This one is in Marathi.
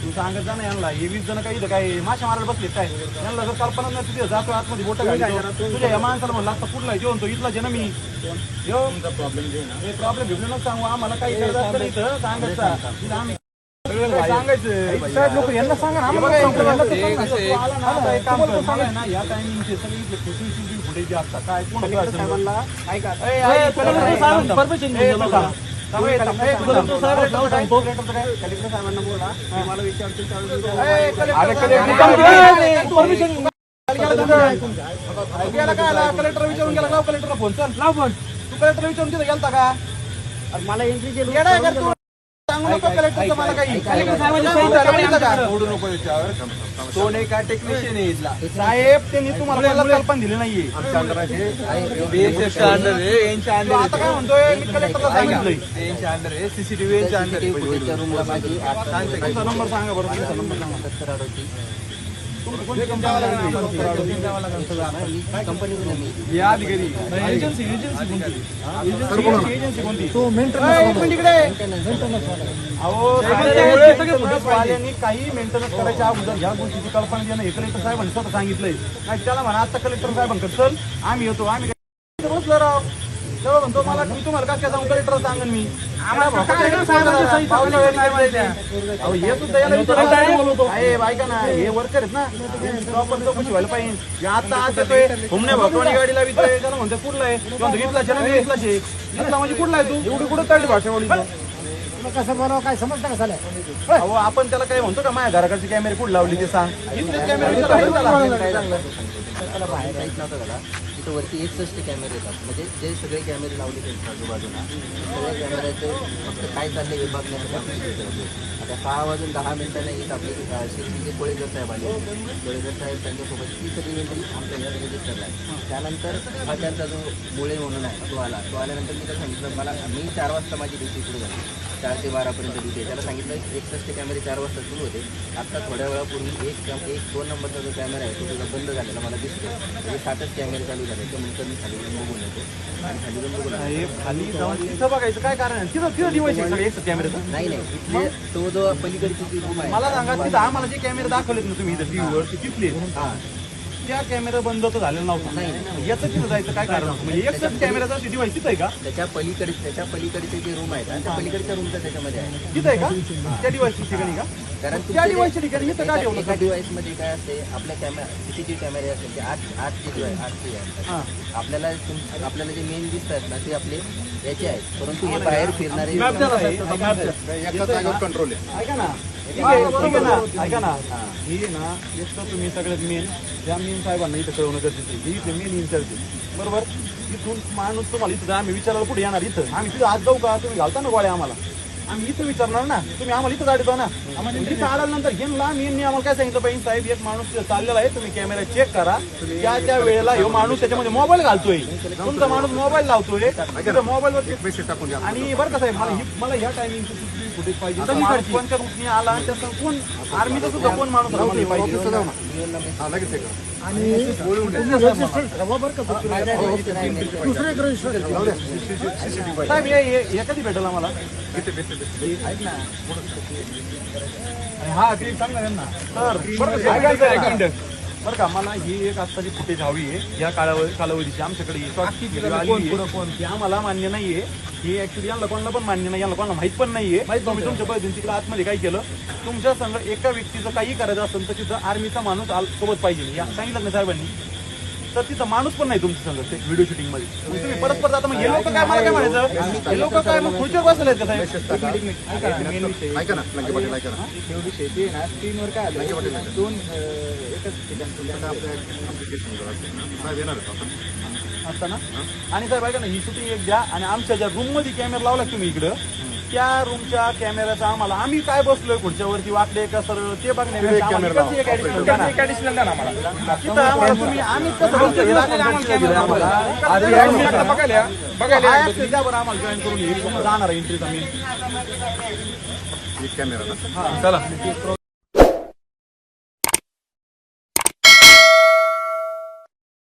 तू सांगत जा ना यांना, हे 20 जण काही काय माशा मारायला बसले काय, यांना जर कल्पना नाही तुझ्या जातो आतमध्ये बोट तुझ्या या माणसाला म्हणला आता कुठला जेवण तो इथला जे ना मी प्रॉब्लेम घेऊन नका सांगू आम्हाला काही करायचं इथं सांगायचं आम्ही साहेब लोक यांना सांगा ना या टायमिंगचे सगळे फुटेज असतात काय साहेबांना बोला मला विचारतील कलेक्टर विचारून गेला लाव कलेक्टरला फोन चल लाव फोन तू कलेक्टर विचारून तिथं गेलता का मला एंट्री केली तो नाही का टेक्निशियन आहे इथला साहेब त्यांनी तुम्हाला कल्पना दिली नाहीये आता काय म्हणतोय मी कलेक्टरला सांगितलंय सीसीटीव्ही नंबर सांगा बरोबर नंबर सांगा काही मेंटेनन्स करायच्या अगोदर ह्या गोष्टीची कल्पना देणं हे कलेक्टर साहेबांनी स्वतः सांगितलंय नाही त्याला म्हणा आता कलेक्टर साहेबांकडे चल आम्ही येतो आम्ही बसलो राव तेव्हा म्हणतो मला मी तुम्हाला काय जाऊन कलेक्टर सांगेन मी ऐका ना हे वर्कर आहेत ना प्रॉपर चौकशी व्हायला पाहिजे आता येतोय घुमणे भगवानी गाडीला वितोय त्याला म्हणतो कुठला आहे घेतला घेतला म्हणजे कुठला आहे तू एवढी कुठं काढली भाषावळी कसं बनावं काय समजतं का झालं अहो आपण त्याला काय म्हणतो का माझ्या घराकडचे कॅमेरे कुठे लावली ते सांग त्याला बाहेर काहीच नव्हतं त्याला तिथं वरती 61 कॅमेरे येतात म्हणजे जे सगळे कॅमेरे लावले त्यांच्या आजूबाजूला सगळ्या कॅमेऱ्याचे फक्त काय चालले हे बघण्यासाठी आता 6:10 येत आपले शिर्डीचे कोळेकर साहेब आले कोळेकर साहेब त्यांच्यासोबत ती सगळी एंट्री आमच्या रजिस्टरला आहे त्यानंतर हा त्यांचा जो मुळे म्हणून आहे तो आल्यानंतर मी त्याला सांगितलं मला मी 4 वाजता माझी ड्युटी सुरू झाली 4 ते 12पर्यंत ड्युटी आहे त्याला सांगितलं 61 कॅमेरे 4 वाजता सुरू होते आता थोड्या वेळापूर्वी एक 2 नंबरचा जो कॅमेरा आहे तो तुझा बंद झालेला मला दिसतो म्हणजे 7च कॅमेरे चालू झाले त्यानंतर मी खाली जाऊन बघून येतो आणि खाली जाऊन बघून खाली जाऊन तिथं बघायचं काय कारण आहे तिथं डिवाइस आहे कॅमेरा नाही इथले तो जो पलीकडची जी रूम आहे मला सांगा तिथं आम्हाला जे कॅमेरे दाखवलेत ना तुम्ही इथं टीव्हीवर ते तिथले त्या कॅमेरा बंद तर झालेला नव्हता याचं तिथं जायचं काय कारण म्हणजे एकच कॅमेराचा डिवाइस तिथं आहे का त्याच्या पलीकडचे जे रूम आहेत त्या पलीकडच्या रूमचा त्याच्यामध्ये आहे तिथं आहे का त्या डिवाइसच्या ठिकाणी का कारण त्या डिवाइसच्या ठिकाणी इथं का ठेवलं एका डिवाइसमध्ये काय असते आपल्या किती कॅमेरे असतील ते 8 आपल्याला जे मेन दिसतात ना ते आपले याचे आहेत परंतु हे बाहेर फिरणारे कंट्रोल आहे ऐका ना ऐका ना ही ना एक तर तुम्ही सगळ्यात मेन ज्या मेन साहेबांना इथं कळवणं गरजेचं आहे इथे मेन इन्चार्ज बरोबर इथून माणूस तुम्हाला इथं आम्ही विचारायला कुठे येणार इथं आम्ही तिथं आज जाऊ का तुम्ही घालता ना गोळ्या आम्हाला आम्ही इथं विचारणार ना तुम्ही आम्हाला इथं गाडीतो ना इथं आल्यानंतर घेऊन मी आम्हाला काय सांगितलं पाहिजे साहेब एक माणूस चाललेला आहे तुम्ही कॅमेरा चेक करा त्या वेळेला हे माणूस त्याच्यामध्ये मोबाईल घालतोय तुमचा माणूस मोबाईल लावतोय मोबाईलवर पैसे टाकून आणि बरं का साहेब मला ह्या टायमिंगची फुटेज पाहिजे कोणत्या रूटने आला त्याचं कोण आर्मीचा सुद्धा कोण माणूस पाहिजे आणि साहेब हे कधी भेटेल आम्हाला ऐक ना हा ते सांगा त्यांना तर बरं का मला ही एक आत्ताची फुटेज हवी आहे या कालावधीची आमच्याकडे ही आम्हाला मान्य नाहीये ही ऍक्च्युली यांना कोणाला पण मान्य नाही यांना कोणाला माहित पण नाहीये तुम्ही तुमच्या पद्धतीने तिकडे आतमध्ये काय केलं तुमच्या संग एका व्यक्तीचं काही करायचं असेल तर तिथं आर्मीचा माणूस सोबत पाहिजे सांगितलं ना साहेबांनी तर तिथं माणूस पण नाही तुमच्या संग व्हिडिओ शूटिंग मध्ये तुम्ही परत आता मग हे लोक काय मला काय म्हणायचं हे लोक काय मग खुर्चीवर बसले का साहेब शेवटी शेती ना स्क्रीनवर काय दोन एकच असतं ना आणि साहेब ऐका ना ही शूटिंग एक द्या आणि आमच्या ज्या रूम मध्ये कॅमेरा लावला तुम्ही इकडं त्या रूमच्या कॅमेऱ्याचा आम्हाला आम्ही काय बसलोय खुर्च्यावरती वाकडे का सरळ ते बघण्यापेक्षा आम्हाला जॉईन करून जाणार एंट्रीचा मी कॅमेरा चला